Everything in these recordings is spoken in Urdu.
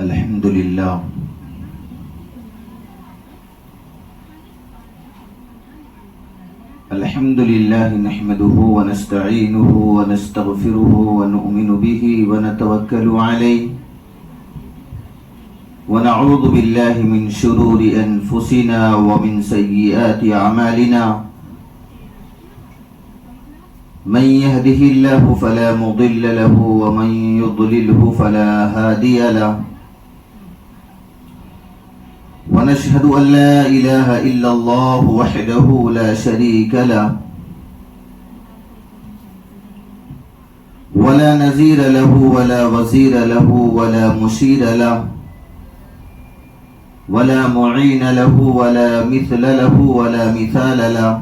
الحمد لله نحمده ونستعينه ونستغفره ونؤمن به ونتوكل عليه ونعوذ بالله من شرور أنفسنا ومن سيئات أعمالنا من يهده الله فلا مضل له ومن يضلله فلا هادي له ونشهد أن لا إله إلا الله وحده لا شريك له ولا نظير له ولا وزير له ولا مشير له ولا معين له ولا مثل له ولا مثال له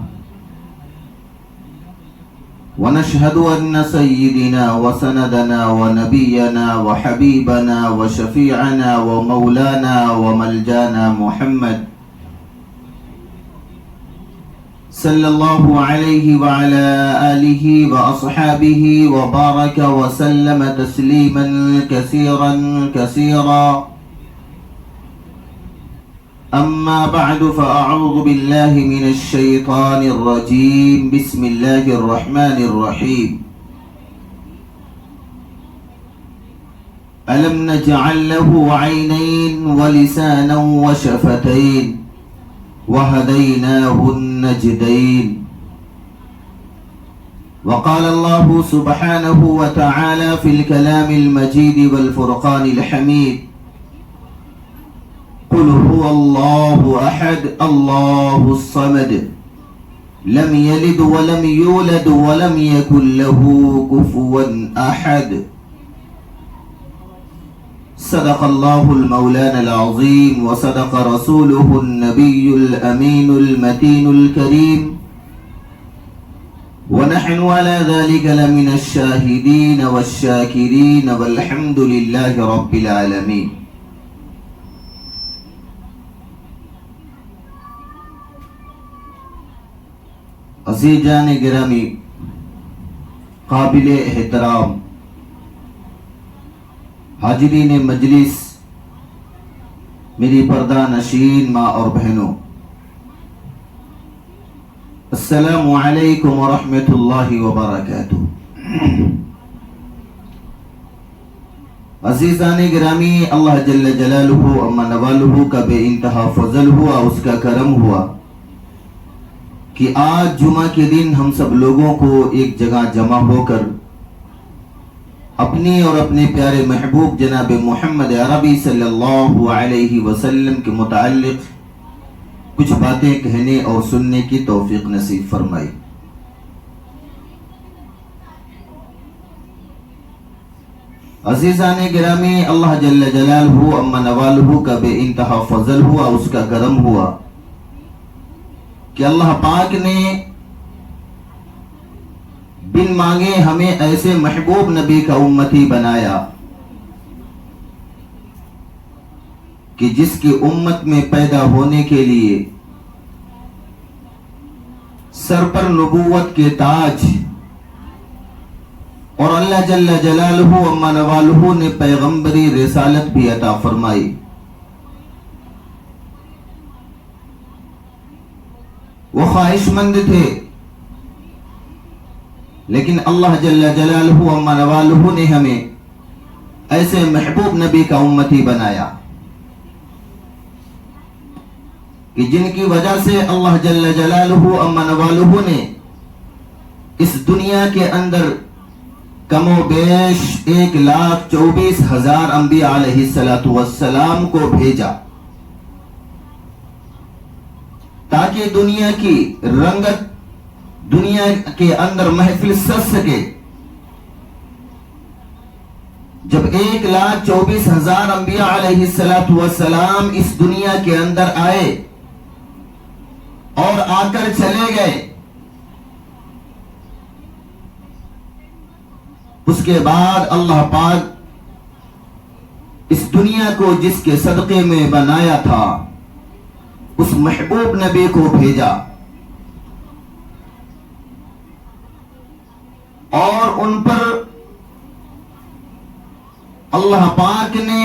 ونشهد أن سيدنا وسندنا ونبينا وحبيبنا وشفيعنا ومولانا وملجانا محمد صلى الله عليه وعلى آله وأصحابه وبارك وسلم تسليما كثيرا كثيرا أما بعد فأعوذ بالله من الشيطان الرجيم بسم الله الرحمن الرحيم ألم نجعل له عينين ولسانا وشفتين وهديناه النجدين وقال الله سبحانه وتعالى في الكلام المجيد والفرقان الحميد قل هو الله أحد الله الصمد لم يلد ولم يولد ولم يكن له كفوا أحد صدق الله المولانا العظيم وصدق رسوله النبي الأمين المتين الكريم ونحن على ذلك لمن الشاهدين والشاكرين والحمد لله رب العالمين. عزیزان گرامی، قابل احترام حاضرین مجلس، میری پردہ نشین ماں اور بہنوں، السلام علیکم ورحمۃ اللہ وبرکاتہ۔ عزیزان گرامی، اللہ جل جلالہ اما نوالہ کا بے انتہا فضل ہوا، اس کا کرم ہوا کہ آج جمعہ کے دن ہم سب لوگوں کو ایک جگہ جمع ہو کر اپنی اور اپنے پیارے محبوب جناب محمد عربی صلی اللہ علیہ وسلم کے متعلق کچھ باتیں کہنے اور سننے کی توفیق نصیب فرمائی۔ عزیزان گرامی، اللہ جل جلالہ اما نوالہ کا بے انتہا فضل ہوا، اس کا کرم ہوا کہ اللہ پاک نے بن مانگے ہمیں ایسے محبوب نبی کا امتی بنایا کہ جس کی امت میں پیدا ہونے کے لیے سر پر نبوت کے تاج اور اللہ جل جلالہ اما نوالہ نے پیغمبری رسالت بھی عطا فرمائی۔ وہ خواہش مند تھے، لیکن اللہ جل جلالہ اما نوالہ نے ہمیں ایسے محبوب نبی کا امتی بنایا کہ جن کی وجہ سے اللہ جل جلالہ اما نوالہ نے اس دنیا کے اندر کم و بیش 1,24,000 انبیاء علیہ السلام کو بھیجا تاکہ دنیا کی رنگت دنیا کے اندر محفل سج سکے۔ جب 1,24,000 انبیاء علیہ السلام اس دنیا کے اندر آئے اور آ کر چلے گئے، اس کے بعد اللہ پاک اس دنیا کو جس کے صدقے میں بنایا تھا اس محبوب نبی کو بھیجا اور ان پر اللہ پاک نے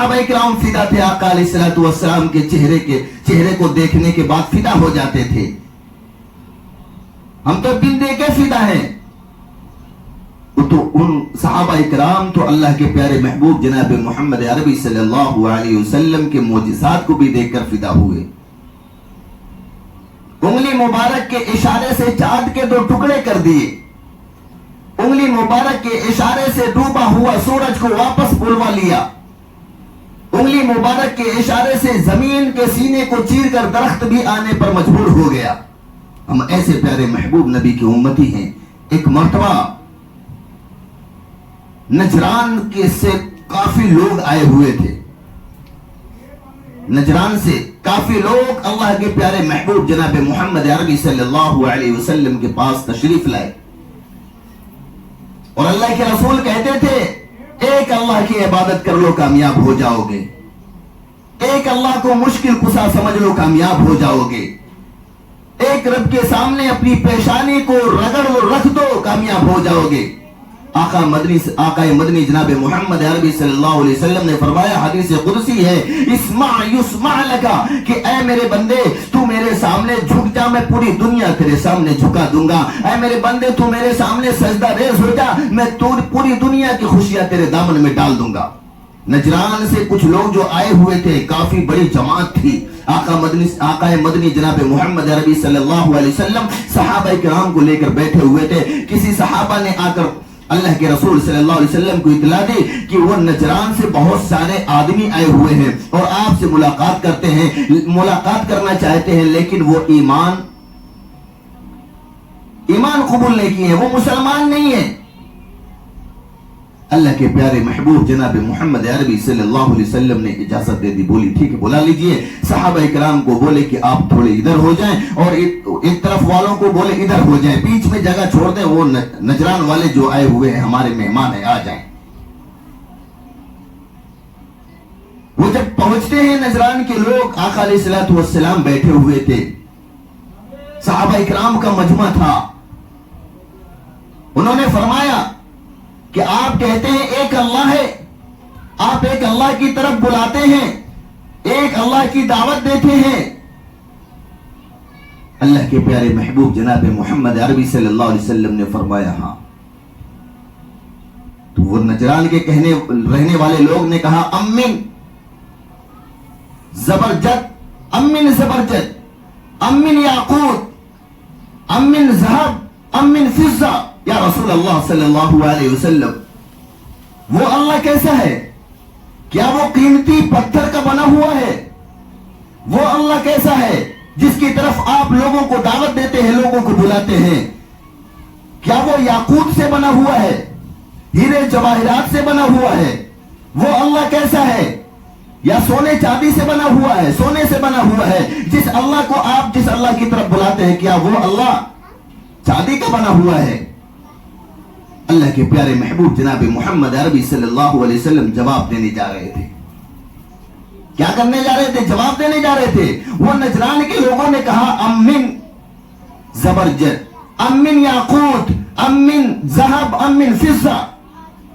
صحابہ کرام فدا تھے، آقا علیہ الصلوۃ والسلام کے چہرے کو دیکھنے کے بعد فدا ہو جاتے تھے. ہم تو دن دیکھ کے فدا ہیں. تو ان صحابہ کرام تو اللہ کے پیارے محبوب جناب محمد عربی صلی اللہ علیہ وسلم کے معجزات کو بھی دیکھ کر فدا ہوئے. انگلی مبارک کے اشارے سے چاند کے 2 ٹکڑے کر دیے. انگلی مبارک کے اشارے سے ڈوبا ہوا سورج کو واپس بلوا لیا. انگلی مبارک کے اشارے سے زمین کے سینے کو چیر کر درخت بھی آنے پر مجبور ہو گیا. ہم ایسے پیارے محبوب نبی کی امتی ہیں. ایک مرتبہ نجران کے سے کافی لوگ آئے ہوئے تھے. نجران سے کافی لوگ اللہ کے پیارے محبوب جناب محمد عربی صلی اللہ علیہ وسلم کے پاس تشریف لائے اور اللہ کے رسول کہتے تھے ایک اللہ کی عبادت کر لو کامیاب ہو جاؤ گے. ایک اللہ کو مشکل کشا سمجھ لو کامیاب ہو جاؤ گے. ایک رب کے سامنے اپنی پیشانی کو رگڑ رکھ دو کامیاب ہو جاؤ گے. آقا مدنی جناب محمد عربی صلی اللہ علیہ وسلم نے فرمایا، حدیث قدسی ہے، اسمع یسمع لکا، کہ اے میرے بندے تو میرے سامنے جھک جا، میں پوری دنیا تیرے سامنے جھکا دوں گا. اے میرے بندے تو میرے سامنے سجدہ ریز ہو جا، میں پوری دنیا کی خوشیاں تیرے دامن میں ڈال دوں گا. نجران سے کچھ لوگ جو آئے ہوئے تھے، کافی بڑی جماعت تھی. آقا مدنی جناب محمد عربی صلی اللہ علیہ وسلم صحابہ کرام کو لے کر بیٹھے ہوئے تھے. کسی صحابہ نے آ کر اللہ کے رسول صلی اللہ علیہ وسلم کو اطلاع دی کہ وہ نجران سے بہت سارے آدمی آئے ہوئے ہیں اور آپ سے ملاقات کرنا چاہتے ہیں، لیکن وہ ایمان قبول نہیں کیے ہیں، وہ مسلمان نہیں ہیں. اللہ کے پیارے محبوب جناب محمد عربی صلی اللہ علیہ وسلم نے اجازت دے دی. بولی ٹھیک ہے بلا لیجئے. صحابہ کرام کو بولے کہ آپ تھوڑے ادھر ہو جائیں اور ایک طرف والوں کو بولے ادھر ہو جائیں، بیچ میں جگہ چھوڑ دیں، وہ نجران والے جو آئے ہوئے ہیں ہمارے مہمان ہیں آ جائیں. وہ جب پہنچتے ہیں نجران کے لوگ، آقا علیہ الصلوۃ والسلام بیٹھے ہوئے تھے، صحابہ کرام کا مجمع تھا. انہوں نے فرمایا کہ آپ کہتے ہیں ایک اللہ ہے، آپ ایک اللہ کی طرف بلاتے ہیں، ایک اللہ کی دعوت دیتے ہیں. اللہ کے پیارے محبوب جناب محمد عربی صلی اللہ علیہ وسلم نے فرمایا ہاں. تو وہ نجران کے رہنے والے لوگ نے کہا امن زبرجد، امن زبرجد، امن یاقوت، امن ذهب، امن فضہ. یا رسول اللہ صلی اللہ علیہ وسلم، وہ اللہ کیسا ہے؟ کیا وہ قیمتی پتھر کا بنا ہوا ہے؟ وہ اللہ کیسا ہے جس کی طرف آپ لوگوں کو دعوت دیتے ہیں، لوگوں کو بلاتے ہیں؟ کیا وہ یاقوت سے بنا ہوا ہے، ہیرے جواہرات سے بنا ہوا ہے؟ وہ اللہ کیسا ہے؟ یا سونے چاندی سے بنا ہوا ہے، سونے سے بنا ہوا ہے؟ جس اللہ کو آپ جس اللہ کی طرف بلاتے ہیں، کیا وہ اللہ چاندی کا بنا ہوا ہے؟ اللہ کے پیارے محبوب جناب محمد عربی صلی اللہ علیہ وسلم جواب دینے جا رہے تھے. کیا کرنے جا رہے تھے؟ جواب دینے جا رہے تھے. وہ نجران کے لوگوں نے کہا امن زبرجد، امن یاقوت، امن ذهب، امن فضہ،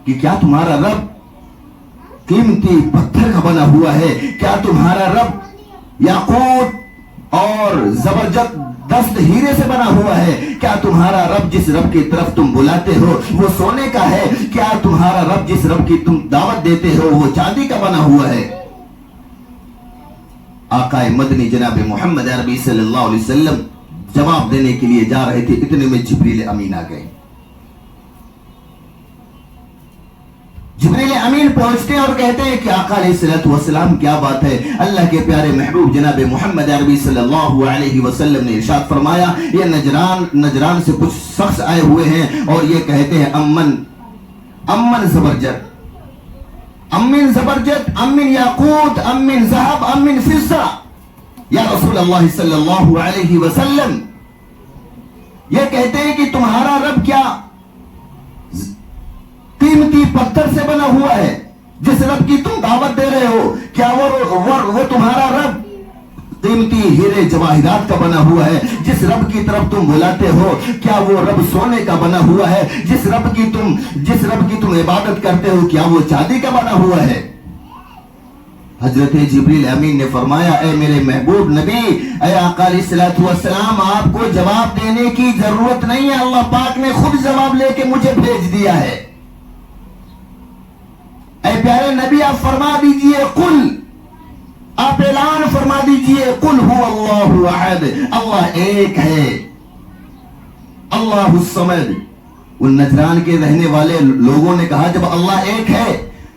کہ کیا تمہارا رب قیمتی پتھر کا بنا ہوا ہے؟ کیا تمہارا رب یاقوت اور زبرجد دست ہیرے سے بنا ہوا ہے؟ کیا تمہارا رب جس رب کی طرف تم بلاتے ہو وہ سونے کا ہے؟ کیا تمہارا رب جس رب کی تم دعوت دیتے ہو وہ چاندی کا بنا ہوا ہے؟ آقا مدنی جناب محمد عربی صلی اللہ علیہ وسلم جواب دینے کے لیے جا رہے تھے، اتنے میں جبریل امین آ گئے. جبریل امین پہنچتے ہیں اور کہتے ہیں کہ آقا علیہ الصلوۃ والسلام کیا بات ہے؟ اللہ کے پیارے محبوب جناب محمد عربی صلی اللہ علیہ وسلم نے ارشاد فرمایا یہ نجران سے کچھ شخص آئے ہوئے ہیں اور یہ کہتے ہیں امن زبرجد، امن زبرجد، امن یاقوت، امن ذهب، امن فضہ. یا رسول اللہ صلی اللہ علیہ وسلم، یہ کہتے ہیں کہ تمہارا رب کیا قیمتی پتھر سے بنا ہوا ہے؟ جس رب کی تم دعوت دے رہے ہو کیا وہ تمہارا رب قیمتی ہیرے جواہرات کا بنا ہوا ہے؟ جس رب کی طرف تم بلاتے ہو کیا وہ رب سونے کا بنا ہوا ہے؟ جس رب کی تم عبادت کرتے ہو کیا وہ چاندی کا بنا ہوا ہے؟ حضرت جبریل امین نے فرمایا اے میرے محبوب نبی، اے آقا علیہ الصلوۃ والسلام، آپ کو جواب دینے کی ضرورت نہیں ہے، اللہ پاک نے خود جواب لے کے مجھے بھیج دیا ہے۔ اے پیارے نبی آپ فرما دیجئے قل، آپ اعلان فرما دیجئے قل هو اللہ احد، اللہ ایک ہے، اللہ الصمد۔ ان نجران کے رہنے والے لوگوں نے کہا جب اللہ ایک ہے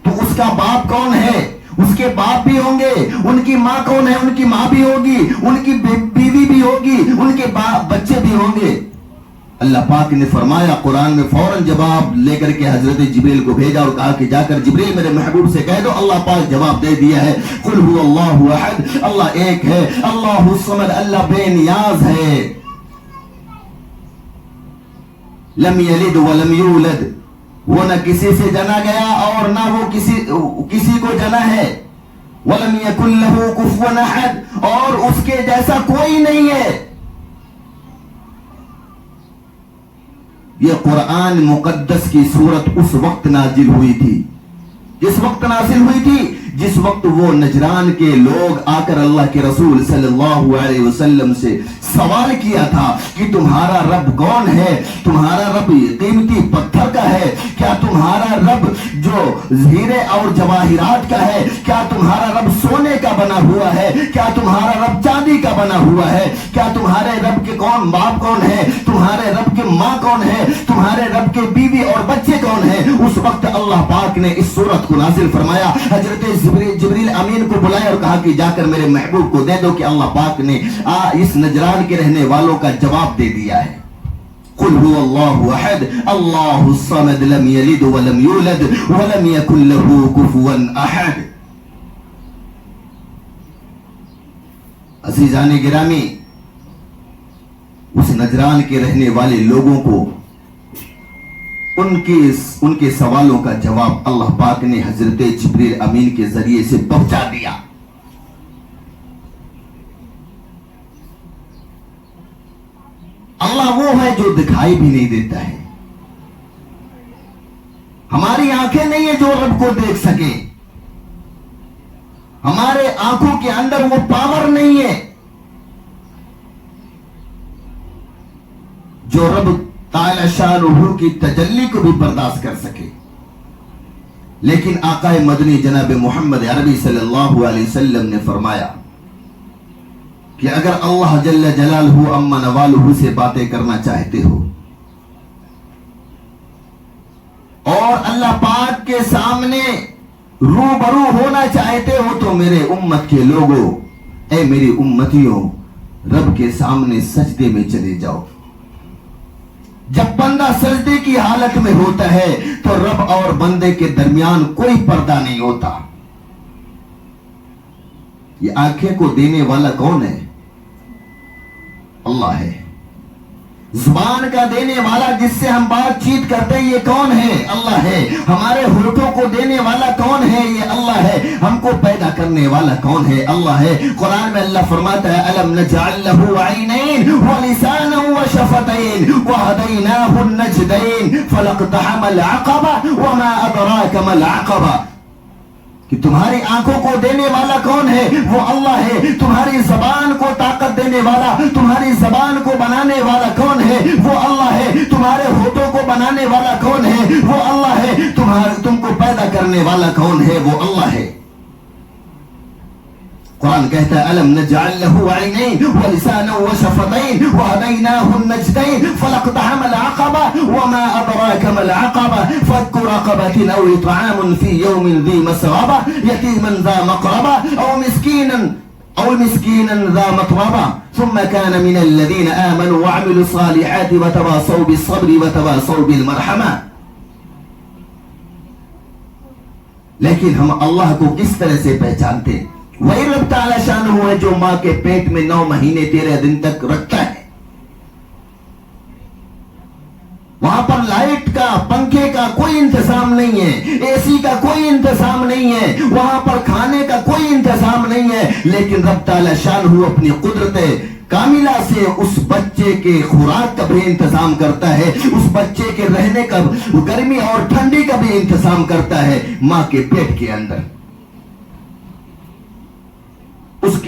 تو اس کا باپ کون ہے؟ اس کے باپ بھی ہوں گے، ان کی ماں کون ہے؟ ان کی ماں بھی ہوگی، ان کی بیوی بھی ہوگی، ان کے بچے بھی ہوں گے۔ اللہ پاک نے فرمایا قرآن میں فوراً جواب لے کر کے حضرت جبریل کو بھیجا اور کہا کہ جا کر جبریل میرے محبوب سے کہہ دو اللہ پاک جواب دے دیا ہے، قل هو اللہ احد، اللہ ایک ہے، اللہ الصمد، اللہ بے نیاز ہے، لم یلد ولم یولد، وہ نہ کسی سے جنا گیا اور نہ وہ کسی کو جنا ہے، ولم یکن لہ کفوا احد، اور اس کے جیسا کوئی نہیں ہے۔ یہ قرآن مقدس کی صورت اس وقت نازل ہوئی تھی، جس وقت نازل ہوئی تھی جس وقت وہ نجران کے لوگ آ کر اللہ کے رسول صلی اللہ علیہ وسلم سے سوال کیا تھا کہ تمہارا رب کون ہے؟ تمہارا رب قیمتی پتھر کا ہے کیا؟ تمہارا رب جو ہیرے اور جواہرات کا ہے کیا؟ تمہارا رب سونے کا بنا ہوا ہے کیا؟ تمہارا رب چاندی کا بنا ہوا ہے کیا؟ تمہارے رب کے کون باپ کون ہے؟ تمہارے رب کے ماں کون ہے؟ تمہارے رب کے بیوی اور بچے کون ہیں؟ اس وقت اللہ پاک نے اس سورت کو نازل فرمایا، حضرت جبریل امین کو بلایا اور کہا کہ جا کر میرے محبوب کو دے دو کہ اللہ پاک نے اس نجران کے رہنے والوں کا جواب دے دیا ہے۔ قل هو اللہ احد، اللہ الصمد، لم یلد ولم یولد ولم یکن له کفوا احد۔ عزیزان گرامی، اس نجران کے رہنے والے لوگوں کو ان کے سوالوں کا جواب اللہ پاک نے حضرت جبریل امین کے ذریعے سے پہنچا دیا۔ اللہ وہ ہے جو دکھائی بھی نہیں دیتا ہے، ہماری آنکھیں نہیں ہیں جو رب کو دیکھ سکے، ہمارے آنکھوں کے اندر وہ پاور نہیں ہے جو رب تعالی شانہ کی تجلی کو بھی برداشت کر سکے، لیکن آقا مدنی جناب محمد عربی صلی اللہ علیہ وسلم نے فرمایا کہ اگر اللہ جل جلالہ اما نوالہ سے باتیں کرنا چاہتے ہو اور اللہ پاک کے سامنے روبرو ہونا چاہتے ہو تو میرے امت کے لوگوں، اے میری امتیوں، رب کے سامنے سجدے میں چلے جاؤ۔ جب بندہ سجدے کی حالت میں ہوتا ہے تو رب اور بندے کے درمیان کوئی پردہ نہیں ہوتا۔ یہ آنکھیں کو دینے والا کون ہے؟ اللہ ہے۔ زبان کا دینے والا جس سے ہم بات چیت کرتے ہیں یہ کون ہے؟ اللہ ہے۔ ہمارے ہونٹوں کو دینے والا کون ہے؟ یہ اللہ ہے۔ ہم کو پیدا کرنے والا کون ہے؟ اللہ ہے۔ قرآن میں اللہ فرماتا ہے الم نجعل له عینین ولسانا وشفتین وہدیناہ النجدین فلاقتحم العقبہ وما ادراک ما العقبہ، کہ تمہاری آنکھوں کو دینے والا کون ہے؟ وہ اللہ ہے۔ تمہاری زبان کو طاقت دینے والا، تمہاری زبان کو بنانے والا کون ہے؟ وہ اللہ ہے۔ تمہارے ہونٹوں کو بنانے والا کون ہے؟ وہ اللہ ہے۔ تم کو پیدا کرنے والا کون ہے؟ وہ اللہ ہے۔ قرآن کہتا ہے الم نجعل له عینین ولسانا وشفتین وہدیناہ النجدین فلاقتحم العقبہ وما ادراک ما العقبہ فک رقبۃ او اطعام فی یوم ذی مسغبہ یتیما ذا مقربہ او مسکینا ذا متربہ ثم كان من الذین آمنوا وعملوا الصالحات وتواصوا بالصبر وتواصوا بالمرحمہ۔ لیکن ہم اللہ کو کس طرح سے پہچانتے؟ وہی رب تعالی شانہ ہے جو ماں کے پیٹ میں 9 مہینے 13 دن تک رکھتا ہے۔ وہاں پر لائٹ کا، پنکھے کا کوئی انتظام نہیں ہے، اے سی کا کوئی انتظام نہیں ہے، وہاں پر کھانے کا کوئی انتظام نہیں ہے، لیکن رب تعالی شانہ اپنی قدرت کاملہ سے اس بچے کے خوراک کا بھی انتظام کرتا ہے، اس بچے کے رہنے کا، گرمی اور ٹھنڈی کا بھی انتظام کرتا ہے ماں کے پیٹ کے اندر۔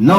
9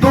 2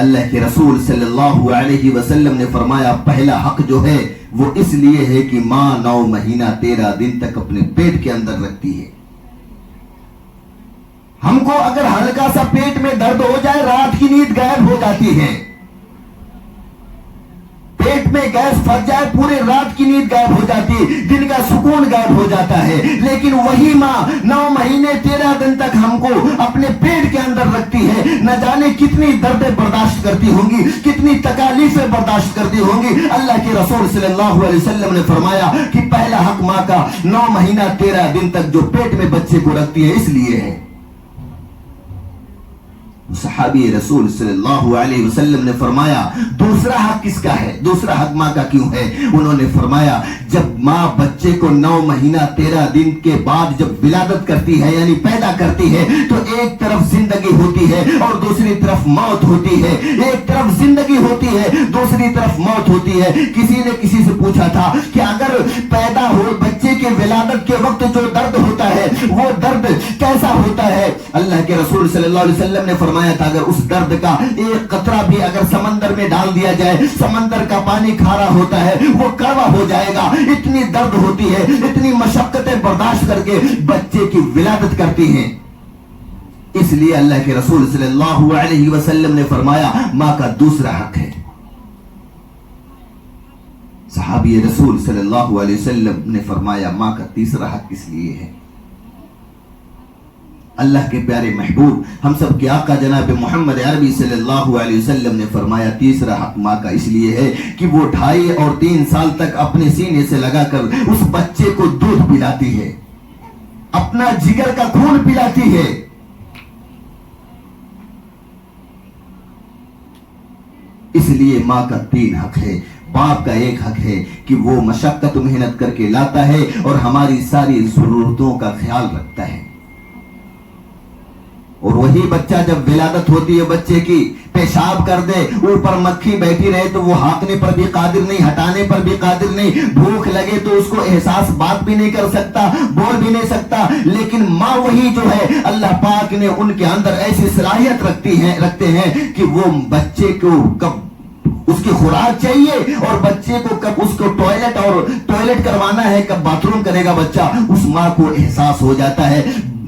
اللہ کے رسول صلی اللہ علیہ وسلم نے فرمایا پہلا حق جو ہے وہ اس لیے ہے کہ ماں 9 مہینہ 13 دن تک اپنے پیٹ کے اندر رکھتی ہے. ہم کو اگر ہلکا سا پیٹ میں درد ہو جائے رات کی نیند غائب ہو جاتی ہے. پیٹ میں گیس پھنس جائے پورے رات کی نیند غائب ہو جاتی ہے, دن کا سکون غائب ہو جاتا ہے. لیکن وہی ماں 9 مہینے 13 دن تک ہم کو اپنے پیٹ کے اندر رکھتی ہے. نہ جانے کتنی دردیں برداشت کرتی ہوں گی, کتنی تکالیفیں برداشت کرتی ہوں گی. اللہ کے رسول صلی اللہ علیہ وسلم نے فرمایا کہ پہلا حق ماں کا 9 مہینہ 13 دن تک جو پیٹ میں بچے کو رکھتی ہے اس لیے ہے. صحابی رسول صلی اللہ علیہ وسلم نے فرمایا دوسرا حق کس کا ہے, دوسرا حق ماں کا کیوں ہے؟ انہوں نے فرمایا جب ماں بچے کو 9 مہینہ 13 دن کے بعد جب ولادت کرتی ہے یعنی پیدا کرتی ہے تو ایک طرف زندگی ہوتی ہے اور دوسری طرف موت ہوتی ہے. ایک طرف زندگی ہوتی ہے دوسری طرف موت ہوتی ہے. کسی نے کسی سے پوچھا تھا کہ اگر پیدا ہو بچے کے ولادت کے وقت جو درد ہوتا ہے وہ درد کیسا ہوتا ہے؟ اللہ کے رسول صلی اللہ علیہ وسلم نے فرمایا تھا اگر اس درد کا ایک قطرہ بھی اگر سمندر میں ڈال دیا جائے, سمندر کا پانی کھارا ہوتا ہے وہ کڑوا ہو جائے گا. اتنی درد ہوتی ہے, اتنی مشقتیں برداشت کر کے بچے کی ولادت کرتی ہیں. اس لیے اللہ کے رسول صلی اللہ علیہ وسلم نے فرمایا ماں کا دوسرا حق ہے. صحابی رسول صلی اللہ علیہ وسلم نے فرمایا ماں کا تیسرا حق اس لیے ہے. اللہ کے پیارے محبوب ہم سب کے آقا جناب محمد عربی صلی اللہ علیہ وسلم نے فرمایا تیسرا حق ماں کا اس لیے ہے کہ وہ 2.5 اور 3 سال تک اپنے سینے سے لگا کر اس بچے کو دودھ پلاتی ہے, اپنا جگر کا خون پلاتی ہے. اس لیے ماں کا 3 حق ہے. باپ کا ایک حق ہے کہ وہ مشقت و محنت کر کے لاتا ہے اور ہماری ساری ضرورتوں کا خیال رکھتا ہے. اور وہی بچہ جب ولادت ہوتی ہے بچے کی پیشاب کر دے, اوپر مکھی بیٹھی رہے تو وہ ہانکنے پر بھی قادر نہیں, ہٹانے پر بھی قادر نہیں, بھوک لگے تو اس کو احساس بات بھی نہیں کر سکتا, بول بھی نہیں سکتا. لیکن ماں وہی جو ہے اللہ پاک نے ان کے اندر ایسی صلاحیت رکھتے ہیں کہ وہ بچے کو کب اس کی خوراک چاہیے اور بچے کو کب اس کو ٹوائلٹ کروانا ہے, کب باتھ روم کرے گا بچہ, اس ماں کو احساس ہو جاتا ہے.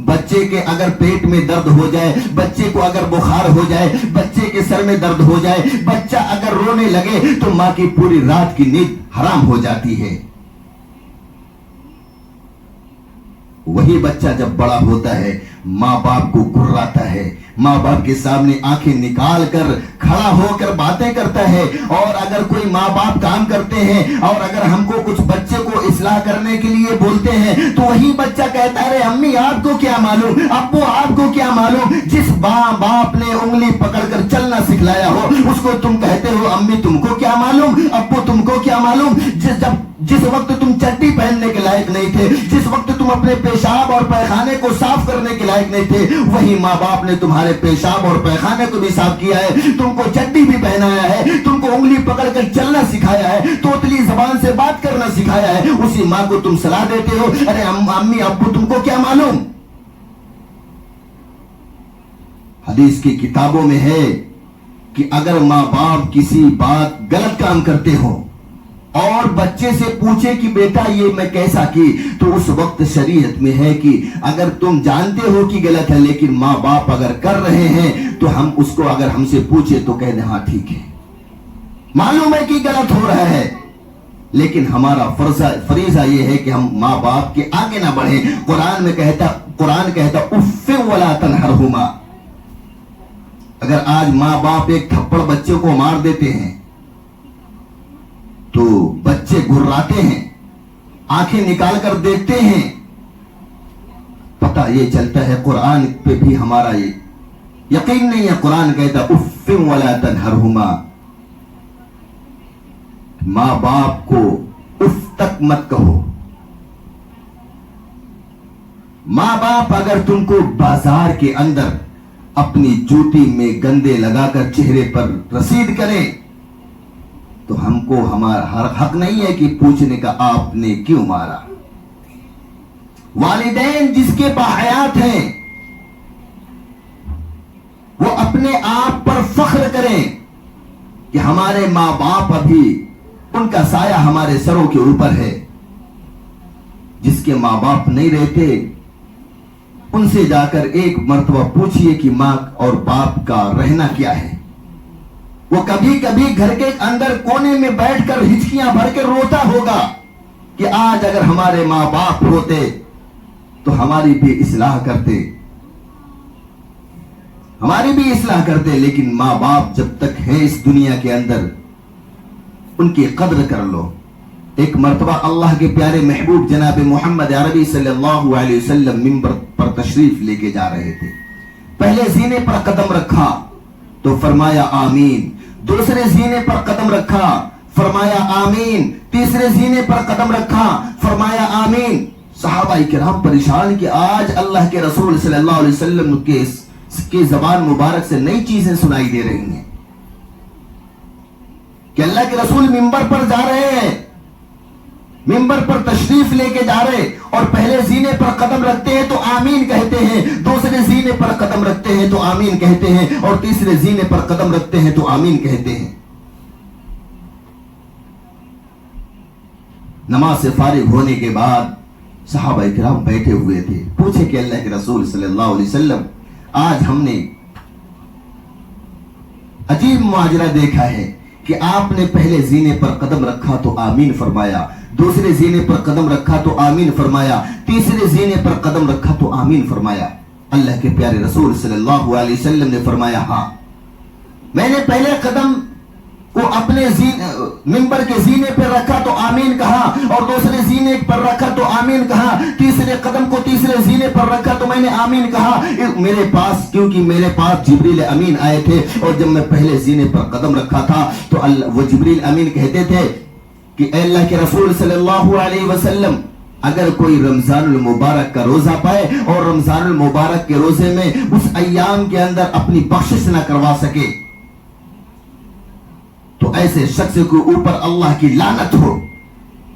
بچے کے اگر پیٹ میں درد ہو جائے, بچے کو اگر بخار ہو جائے, بچے کے سر میں درد ہو جائے, بچہ اگر رونے لگے تو ماں کی پوری رات کی نیند حرام ہو جاتی ہے. وہی بچہ جب بڑا ہوتا ہے ماں باپ کو گھراتا ہے, ماں باپ کے سامنے آنکھیں نکال کر کھڑا ہو کر باتیں کرتا ہے. اور اگر کوئی ماں باپ کام کرتے ہیں اور اگر ہم کو کچھ بچے کو اصلاح کرنے کے لیے بولتے ہیں تو وہی بچہ کہتا ہے امی آپ کو کیا معلوم, ابو آپ کو کیا معلوم. جس باپ نے انگلی پکڑ کر چلنا سکھلایا ہو اس کو تم کہتے ہو امی تم کو کیا معلوم, ابو تم کو کیا معلوم. جس وقت تم چڈی پہننے کے لائق نہیں تھے, جس وقت تم اپنے پیشاب اور پیخانے کو صاف کرنے کے لائق نہیں تھے, وہی ماں باپ نے تمہارے پیشاب اور پیخانے کو بھی صاف کیا ہے, تم کو چڈی بھی پہنایا ہے, تم کو انگلی پکڑ کر چلنا سکھایا ہے, توتلی زبان سے بات کرنا سکھایا ہے. اسی ماں کو تم صلاح دیتے ہو ارے امی ابو تم کو کیا معلوم. حدیث کی کتابوں میں ہے کہ اگر ماں باپ کسی بات غلط کام کرتے ہو اور بچے سے پوچھے کہ بیٹا یہ میں کیسا کی, تو اس وقت شریعت میں ہے کہ اگر تم جانتے ہو کہ غلط ہے لیکن ماں باپ اگر کر رہے ہیں تو ہم اس کو اگر ہم سے پوچھے تو کہہ دیں ہاں ٹھیک ہے, معلوم ہے کہ غلط ہو رہا ہے, لیکن ہمارا فریضہ یہ ہے کہ ہم ماں باپ کے آگے نہ بڑھیں. قرآن کہتا اف ولا تنہرہما. اگر آج ماں باپ ایک تھپڑ بچے کو مار دیتے ہیں تو بچے گھراتے ہیں, آنکھیں نکال کر دیکھتے ہیں, پتہ یہ چلتا ہے قرآن پہ بھی ہمارا یہ یقین نہیں ہے. قرآن کہتا اف ولا تنہرہما, ماں باپ کو اف تک مت کہو. ماں باپ اگر تم کو بازار کے اندر اپنی جوتی میں گندے لگا کر چہرے پر رسید کریں تو ہم کو ہمارا حق نہیں ہے کہ پوچھنے کا آپ نے کیوں مارا. والدین جس کے باحیات ہیں وہ اپنے آپ پر فخر کریں کہ ہمارے ماں باپ ابھی ان کا سایہ ہمارے سروں کے اوپر ہے. جس کے ماں باپ نہیں رہتے ان سے جا کر ایک مرتبہ پوچھئے کہ ماں اور باپ کا رہنا کیا ہے. وہ کبھی کبھی گھر کے اندر کونے میں بیٹھ کر ہچکیاں بھر کے روتا ہوگا کہ آج اگر ہمارے ماں باپ ہوتے تو ہماری بھی اصلاح کرتے، لیکن ماں باپ جب تک ہیں اس دنیا کے اندر ان کی قدر کر لو. ایک مرتبہ اللہ کے پیارے محبوب جناب محمد عربی صلی اللہ علیہ وسلم منبر پر تشریف لے کے جا رہے تھے. پہلے زینے پر قدم رکھا تو فرمایا آمین، دوسرے زینے پر قدم رکھا فرمایا آمین، تیسرے زینے پر قدم رکھا فرمایا آمین. صحابہ کرام پریشان کہ آج اللہ کے رسول صلی اللہ علیہ وسلم کے زبان مبارک سے نئی چیزیں سنائی دے رہی ہیں کہ اللہ کے رسول منبر پر جا رہے ہیں، منبر پر تشریف لے کے جا رہے اور پہلے زینے پر قدم رکھتے ہیں تو آمین کہتے ہیں، دوسرے زینے پر قدم رکھتے ہیں تو آمین کہتے ہیں، اور تیسرے زینے پر قدم رکھتے ہیں تو آمین کہتے ہیں. نماز سے فارغ ہونے کے بعد صحابہ کرام بیٹھے ہوئے تھے. پوچھے کہ اللہ کے رسول صلی اللہ علیہ وسلم آج ہم نے عجیب معاجرہ دیکھا ہے کہ آپ نے پہلے زینے پر قدم رکھا تو آمین فرمایا، دوسرے زینے پر قدم رکھا تو آمین فرمایا، تیسرے زینے پر قدم رکھا تو آمین فرمایا. اللہ کے پیارے رسول صلی اللہ علیہ وسلم نے فرمایا ہاں، میں نے پہلے قدم کو اپنے منبر کے زینے پر رکھا تو آمین کہا، اور دوسرے زینے پر رکھا تو آمین کہا، تیسرے قدم کو تیسرے زینے پر رکھا تو میں نے آمین کہا. میرے پاس کیونکہ میرے پاس جبریل امین آئے تھے، اور جب میں پہلے زینے پر قدم رکھا تھا تو وہ جبریل امین کہتے تھے کہ اے اللہ کے رسول صلی اللہ علیہ وسلم، اگر کوئی رمضان المبارک کا روزہ پائے اور رمضان المبارک کے روزے میں اس ایام کے اندر اپنی بخشش نہ کروا سکے تو ایسے شخص کے اوپر اللہ کی لعنت ہو.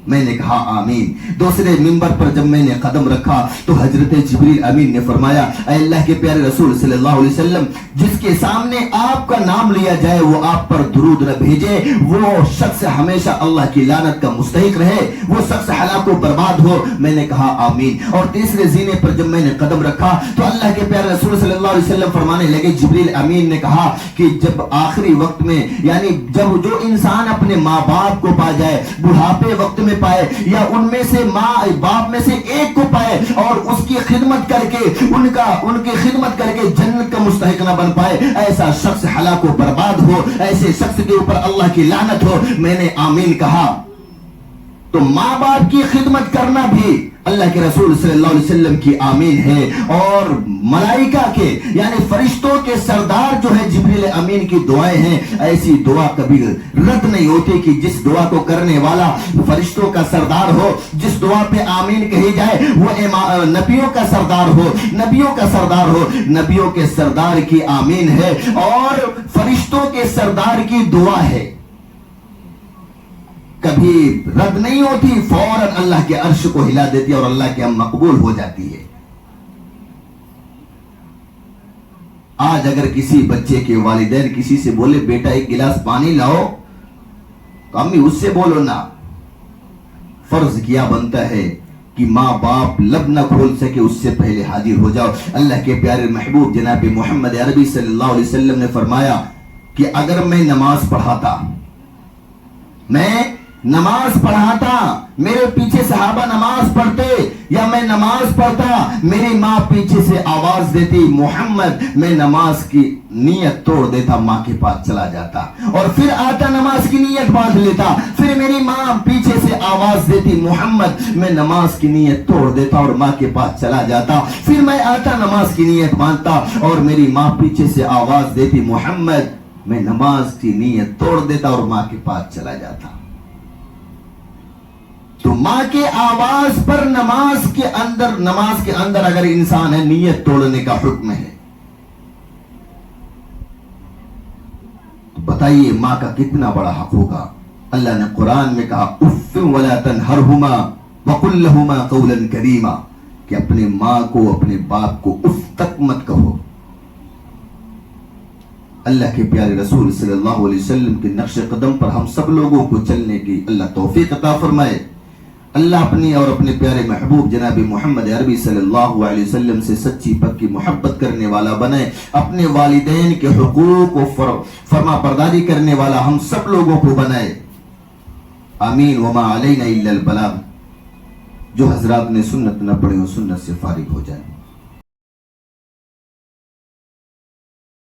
میں نے کہا آمین. دوسرے منبر پر جب میں نے قدم رکھا تو حضرت جبریل امین نے فرمایا اے اللہ کے پیارے رسول صلی اللہ علیہ وسلم، جس کے سامنے آپ کا نام لیا جائے وہ آپ پر درود نہ بھیجے، وہ شخص ہمیشہ اللہ کی لعنت کا مستحق رہے، وہ شخص ہلاک و برباد ہو. میں نے کہا آمین. اور تیسرے زینے پر جب میں نے قدم رکھا تو اللہ کے پیارے رسول صلی اللہ علیہ وسلم فرمانے لگے، جبریل امین نے کہا کہ جب آخری وقت میں، یعنی جب جو انسان اپنے ماں باپ کو پا جائے، بڑھاپے وقت میں پائے، یا ان میں سے ماں باپ میں سے ایک کو پائے اور اس کی خدمت کر کے ان کی خدمت کر کے جنت کا مستحق نہ بن پائے، ایسا شخص ہلاک و برباد ہو، ایسے شخص کے اوپر اللہ کی لعنت ہو. میں نے آمین کہا. تو ماں باپ کی خدمت کرنا بھی اللہ کے رسول صلی اللہ علیہ وسلم کی آمین ہے. اور ملائکہ کے یعنی فرشتوں کے سردار جو ہے جبریل امین کی دعائیں ہیں، ایسی دعا کبھی رد نہیں ہوتی کہ جس دعا کو کرنے والا فرشتوں کا سردار ہو، جس دعا پہ آمین کہی جائے وہ نبیوں کا سردار ہو، نبیوں کا سردار ہو. نبیوں کے سردار کی آمین ہے اور فرشتوں کے سردار کی دعا ہے، کبھی رد نہیں ہوتی، فوراً اللہ کے عرش کو ہلا دیتی ہے اور اللہ کے ہم مقبول ہو جاتی ہے. آج اگر کسی بچے کے والدین کسی سے بولے بیٹا ایک گلاس پانی لاؤ تو امی اس سے بولو نا. فرض کیا بنتا ہے کہ ماں باپ لب نہ کھول سکے اس سے پہلے حاضر ہو جاؤ. اللہ کے پیارے محبوب جناب محمد عربی صلی اللہ علیہ وسلم نے فرمایا کہ اگر میں نماز پڑھاتا، میرے پیچھے صحابہ نماز پڑھتے یا میں نماز پڑھتا، میری ماں پیچھے سے آواز دیتی محمد، میں نماز کی نیت توڑ دیتا، ماں کے پاس چلا جاتا اور پھر آتا نماز کی نیت باندھ لیتا. پھر میری ماں پیچھے سے آواز دیتی محمد، میں نماز کی نیت توڑ دیتا اور ماں کے پاس چلا جاتا. پھر میں آتا نماز کی نیت باندھتا اور میری ماں پیچھے سے آواز دیتی محمد، میں نماز کی نیت توڑ دیتا اور ماں کے پاس چلا جاتا. تو ماں کے آواز پر نماز کے اندر اگر انسان ہے نیت توڑنے کا حکم ہے. تو بتائیے ماں کا کتنا بڑا حق ہوگا. اللہ نے قرآن میں کہا اف ولا تنہرہما وقل لہما قولا کریما، کہ اپنے ماں کو اپنے باپ کو اف تک مت کہو. اللہ کے پیارے رسول صلی اللہ علیہ وسلم کے نقش قدم پر ہم سب لوگوں کو چلنے کی اللہ توفیق عطا فرمائے. اللہ اپنی اور اپنے پیارے محبوب جناب محمد عربی صلی اللہ علیہ وسلم سے سچی پکی محبت کرنے والا بنائے. اپنے والدین کے حقوق کو فرما برداری کرنے والا ہم سب لوگوں کو بنائے. آمین. وما علینا الا البلاغ. جو حضرات نے سنت نہ پڑھی وہ سنت سے فارغ ہو جائے.